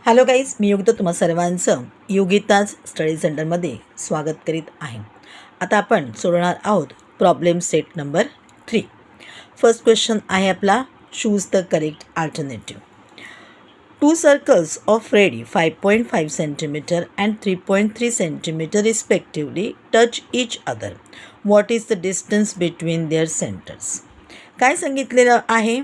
Hello guys, मी युगिता तुम्हा सर्वांचं Yogita's study सेंटरमध्ये स्वागत करीत आहे. आता आपण सोडवणार आहोत problem set number 3. First question आहे आपला, choose the correct alternative. Two circles of radii 5.5 cm and 3.3 cm respectively touch each other. What is the distance between their centers? काय सांगितलेलं आहे?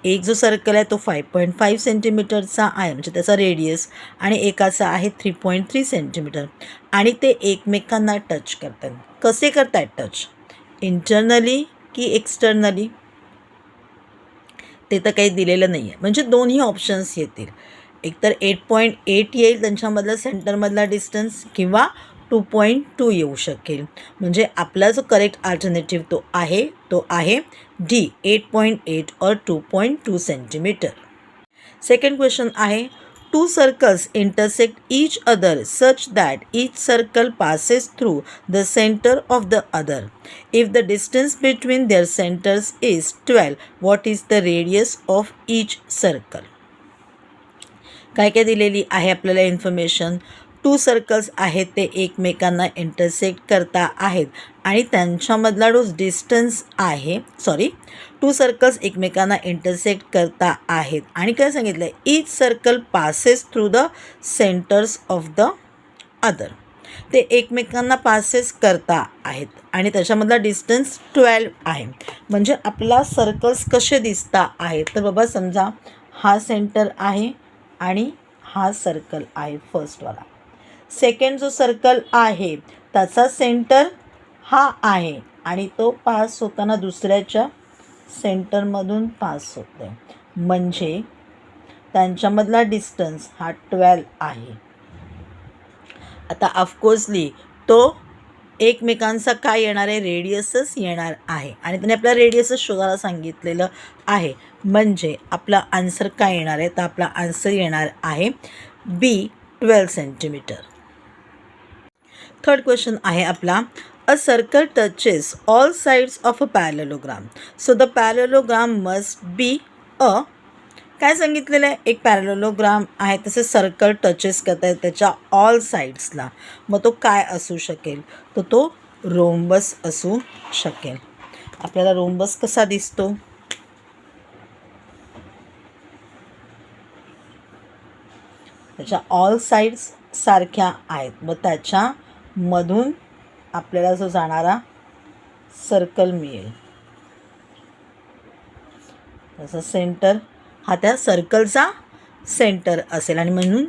एक जो सर्कल आहे तो 5.5 सेंटीमीटरचा आहे, म्हणजे त्याचा रेडियस, आणि एकाचा आहे 3.3 सेंटीमीटर, आणि ते एकमेकांना टच करतात. कसे करतायत टच? इंटरनली की एक्सटर्नली? ते तर काही दिलेलं नाही आहे, म्हणजे दोन्ही ऑप्शन्स येतील. एकतर 8.8 येईल त्यांच्यामधला सेंटरमधला डिस्टन्स, किंवा 2.2 येऊ शकेल. म्हणजे आपला जो करेक्ट अल्टरनेटिव्ह तो आहे डी, 8.8 और 2.2 सेंटीमीटर. सेकंड क्वेश्चन आहे, two circles intersect each other such that each circle passes through the centre of the other. If the distance between their centres is 12, what is the radius of each circle? काय काय दिलेली आहे आपल्याला information? To circles आहेत ते एकमेकांना intersect करता आहेत, आणि त्यांच्यामधला जो डिस्टन्स आहे, टू सर्कल्स एकमेकांना इंटरसेक्ट करता आहेत, आणि काय सांगितलं आहे? Each circle passes through the centres of the other. ते एकमेकांना पासेस करता आहेत, आणि त्याच्यामधला डिस्टन्स 12 आहे. म्हणजे आपला सर्कल्स कसे दिसता आहेत? तर बाबा, समजा हा सेंटर आहे आणि हा सर्कल आहे फर्स्टवाला. सेकंड जो सर्कल आहे त्याचा सेंटर हा आहे, आणि तो पास होताना दुसऱ्याच्या सेंटरमधून पास होते, म्हणजे त्यांच्यामधला डिस्टन्स हा 12 आहे. आता ऑफकोर्सली तो एकमेकांचा काय येणार आहे? रेडियसच येणार आहे, आणि त्याने आपला रेडियसच शोधायला सांगितलेलं आहे. म्हणजे आपला आन्सर काय येणार आहे? तर आपला आन्सर येणार आहे बी, 12 सेंटीमीटर. थर्ड क्वेश्चन आहे आपला, a circle touches all sides of a parallelogram, so the parallelogram must be a. काय सांगितलेलं आहे? एक पॅरेललोग्राम आहे, तसे सर्कल टचेस करत आहे त्याच्या ऑल साईड्सला. मग तो काय असू शकेल? तर तो रोम्बस असू शकेल. आपल्याला रोम्बस कसा दिसतो? त्याच्या ऑल साईड्स सारख्या आहेत, मग त्याच्यामधून आपल्याला जो जाणारा सर्कल मिळेल, त्याचा सेंटर हा त्या सर्कलचा सेंटर असेल, आणि म्हणून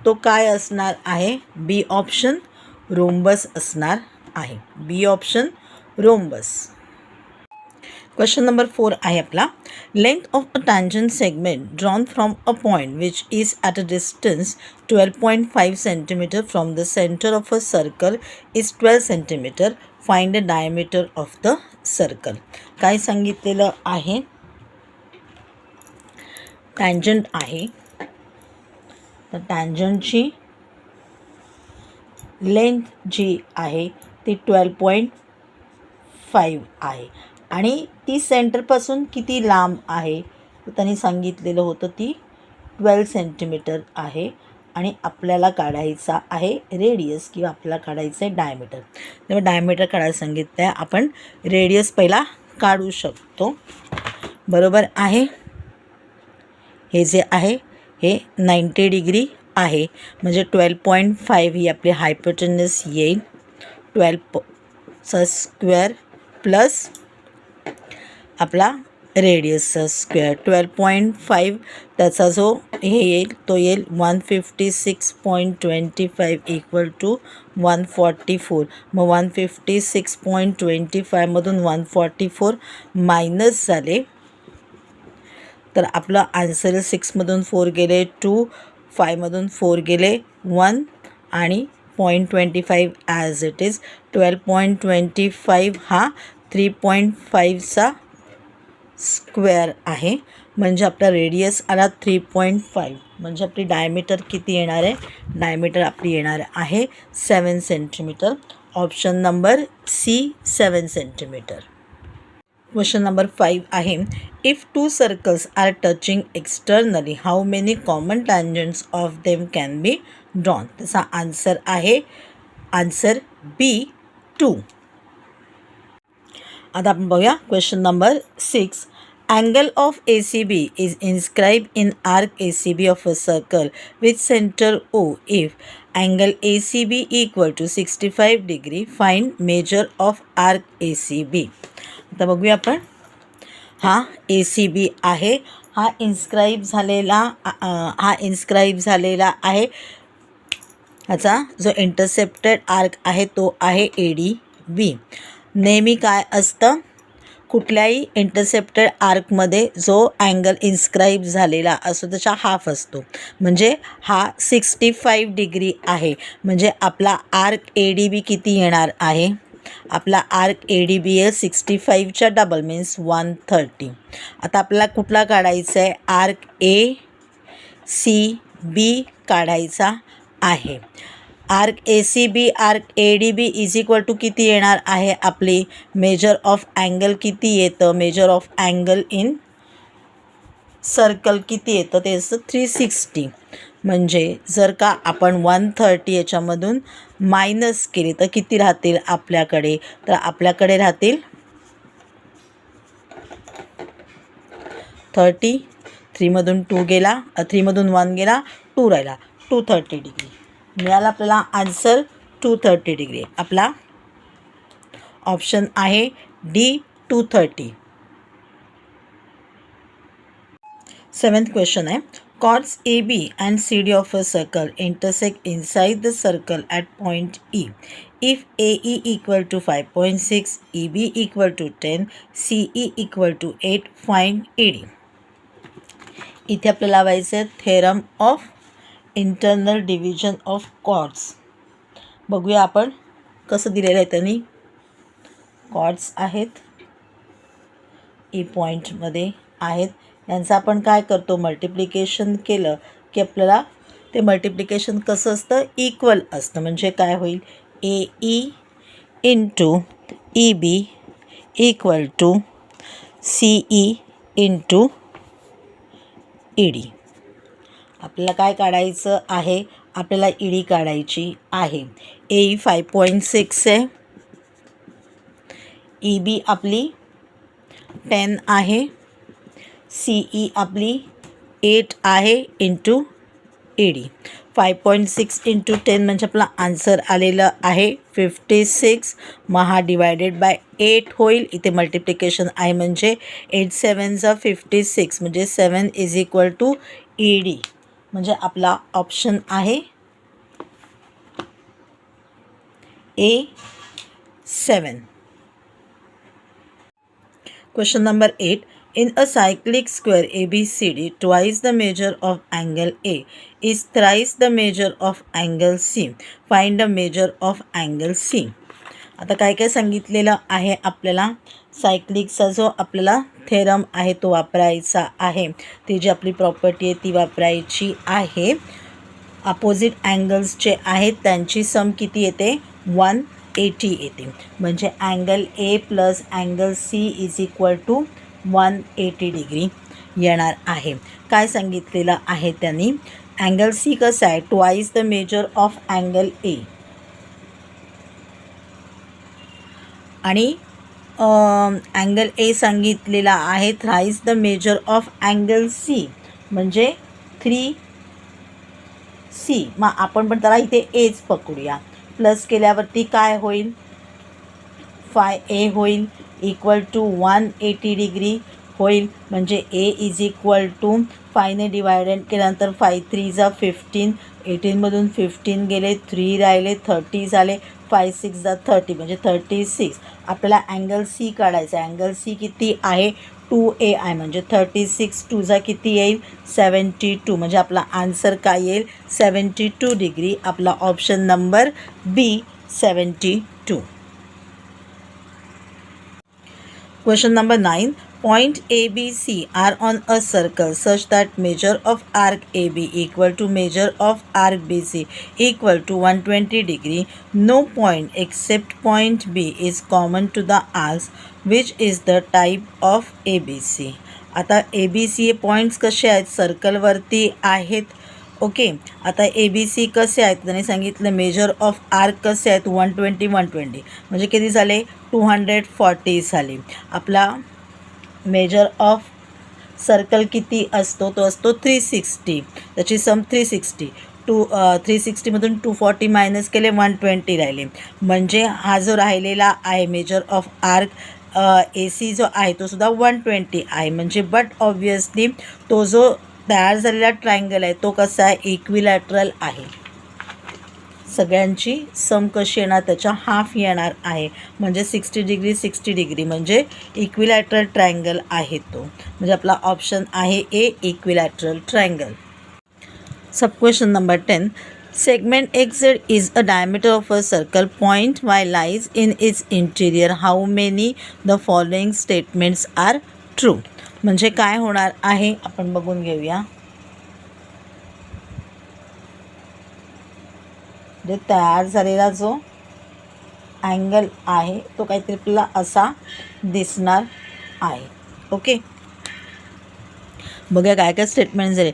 तो काय असणार आहे? बी ऑप्शन, रोम्बस असणार आहे. बी ऑप्शन, रोम्बस. क्वेश्चन नंबर 4 आहे आपला, length of a tangent segment drawn from a point which is at a distance 12.5 centimetre from the centre of a circle is 12 centimetre. Find the diameter of the circle. काय सांगितलेलं आहे? Tangent आहे, तर टँजंटची length जी आहे ती 12.5 आहे, आणि ती सेंटरपासून किती लांब आहे? तर त्यांनी सांगितलेलं होतं ती 12 सेंटीमीटर आहे, आणि आपल्याला काढायचा आहे रेडियस, किंवा आपल्याला काढायचं आहे डायमीटर. तेव्हा डायमीटर काढायला सांगितलं आहे, आपण रेडियस पहिला काढू शकतो. बरोबर आहे. हे जे आहे हे 90 डिग्री आहे, म्हणजे 12.5 ही आपली हायपोटेनस येईल. 12चा स्क्वेअर प्लस आपला रेडियसचा स्क्वेअर. 12.5 त्याचा जो हे येईल तो येईल 156.25 इक्वल टू 144. मग 156.25 मधून 144 मायनस झाले, तर आपलं आन्सर 6मधून 4 गेले 2, 5मधून 4 गेले 1, आणि 0.25 ॲज इट इज. 12.25 हा 3.5चा स्क्वेअर आहे, म्हणजे आपला रेडियस आला 3.5. म्हणजे आपली डायमीटर किती येणार आहे? डायमीटर आपली येणार आहे 7 centimetre. Option number C, 7 centimetre. Question number 5 आहे, if two circles are touching externally how many common tangents of them can be drawn. त्याचा आन्सर आहे आन्सर बी 2. आता आपण बघूया question number 6. Angle of ACB is inscribed in arc ACB of a circle with center O. If angle ACB equal to 65 degree, find measure of arc ACB. आता बघूया आपण. हा ACB आहे, हा इन्स्क्राईब झालेला आहे. ह्याचा जो इंटरसेप्टेड आर्क आहे तो आहे ADB. नेहमी काय असतं, कुठल्याही इंटरसेप्टेड आर्कमध्ये जो अँगल इन्स्क्राईब झालेला असतो त्याचा हाफ असतो. म्हणजे हा 65 डिग्री आहे. म्हणजे आपला आर्क ADB किती येणार आहे, आपला आर्क ADB आहे 65च्या डबल मीन्स 130. आता आपल्याला कुठला काढायचा आहे, आर्क ACB काढायचा आहे. Arc ACB arc ADB is equal to किती येणार आहे, आपली मेजर ऑफ अँगल किती येतं, measure of angle in circle किती येतं ते असतं 360. म्हणजे जर का आपण 130 याच्यामधून मायनस केली तर किती राहतील आपल्याकडे, तर आपल्याकडे राहतील 30. 3मधून 2 गेला, 3मधून 1 गेला, 2 राहिला, 230 डिग्री मिळाला आपल्याला आन्सर 230 डिग्री. आपला ऑप्शन आहे D 230. 7th क्वेश्चन आहे, chords AB and CD of a circle intersect inside the circle at point E. If AE equal to 5.6, EB equal to 10, CE equal to 8, find AD. इथे आपल्याला लावायचं आहे theorem of internal division of chords. बघूया आपण कसं दिलेलं आहे त्यांनी. कॉर्ड्स आहेत, ई पॉईंटमध्ये आहेत, यांचं आपण काय करतो, मल्टिप्लिकेशन केलं की आपल्याला ते मल्टिप्लिकेशन कसं असतं, इक्वल असतं. म्हणजे काय होईल, AE into EB equal to CE into ED. आपल्याला काय काढायचं आहे, आपल्याला ED काढायची आहे. AE 5.6 आहे, EB आपली 10 आहे, CE आपली 8 आहे इंटू ED. 5.6 इंटू 10 म्हणजे आपला आन्सर आलेलं आहे 56. मग हा डिवायडेड बाय 8 होईल. इथे मल्टिप्लिकेशन आहे म्हणजे 8 7 56 म्हणजे 7 इज इक्वल टू ED. म्हणजे आपला ऑप्शन आहे A7. Question number 8. In a cyclic square ABCD, twice the measure of angle A is thrice the measure of angle C. Find the measure of angle C. आता काय काय सांगितलेलं आहे आपल्याला, सायक्लिकचा जो आपल्याला थेरम आहे तो वापरायचा आहे. ती जी आपली प्रॉपर्टी आहे ती वापरायची आहे. अपोजिट अँगल्स जे आहेत त्यांची सम किती येते, 180 येते. म्हणजे angle A plus angle C is equal to 180 degree येणार आहे. काय सांगितलेलं आहे त्यांनी, अँगल C कसं आहे, twice the major of angle A आणि अँगल A सांगितलेला आहे thrice the major of angle C म्हणजे 3C. मग आपण पण त्याला इथे Aच पकडूया. प्लस केल्यावरती काय होईल, 5A होईल इक्वल टू 180 डिग्री होईल. म्हणजे A इज इक्वल टू 5ने डिवायडेड केल्यानंतर 5 3 15, 18मधून 15 गेले, 3 राहिले, 30 झाले, 5 6 30 म्हणजे 36. आपल्याला अँगल C काढायचा आहे. अँगल C किती आहे, 2A आहे. म्हणजे 36 2 किती येईल, 72. म्हणजे आपला आन्सर काय येईल, 72 डिग्री. आपला option number B 72. Question number 9. Point ABC are on a circle such that measure of arc AB equal to measure of arc BC equal to 120 degree. No point except point B is common to the arcs. Which is the type of ABC? आता ABC हे points कसे आहेत, सर्कलवरती आहेत. Okay, आता ABC कसे आहेत त्यांनी सांगितलं, मेजर ऑफ आर्क कसे आहेत 120 म्हणजे किती झाले 240 झाले. आपला मेजर ऑफ सर्कल किती असतो, तो असतो 360. त्याची सम 360. 360मधून 240 मायनस केले 120 राहिले. म्हणजे हा जो राहिलेला आहे मेजर ऑफ आर्क AC जो आहे तो सुद्धा 120 आहे. म्हणजे बट ऑब्वियसली तो जो तयार झालेला ट्रायंगल आहे तो कसा आहे, इक्विलॅटरल आहे. सगळ्यांची सम कशी येणार, त्याच्या हाफ येणार आहे. म्हणजे 60 डिग्री 60 डिग्री म्हणजे इक्विलॅटरल ट्रायंगल आहे तो. म्हणजे आपला ऑप्शन आहे ए, equilateral triangle. Sub question number 10. Segment XZ is a diameter of a circle. Point Y lies in its interior. How many the following statements are true? म्हणजे काय होणार आहे आपण बघून घेऊया. जे तयार झालेला जो अँगल आहे तो काहीतरी आपल्याला असा दिसणार आहे. ओके, बघूया काय काय स्टेटमेंट झाले.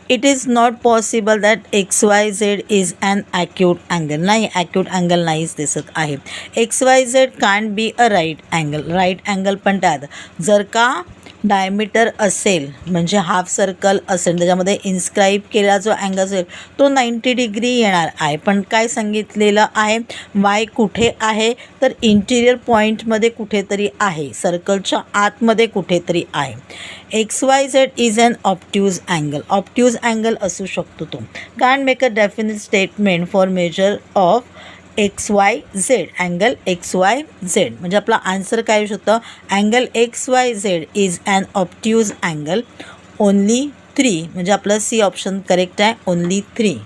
It is not possible that XYZ is an acute angle. नाही, ॲक्यूट अँगल नाहीच दिसत आहे. XYZ can't be a right angle. Right angle पण त्यात जर का डायमीटर असेल म्हणजे हाफ सर्कल असेल त्याच्यामध्ये इन्स्क्राईब केलेला जो अँगल असेल तो 90 डिग्री येणार आहे. पण काय सांगितलेलं आहे, वाय कुठे आहे तर इंटिरियर पॉईंटमध्ये कुठेतरी आहे, सर्कलच्या आतमध्ये कुठेतरी आहे. XYZ is an obtuse angle. Obtuse angle असू शकतो तो. Can make a definite statement for measure of XYZ. Angle XYZ म्हणजे आपला आन्सर काय येऊ शकतं, angle XYZ is an obtuse angle. Only 3 म्हणजे आपलं सी ऑप्शन करेक्ट आहे, ओनली 3.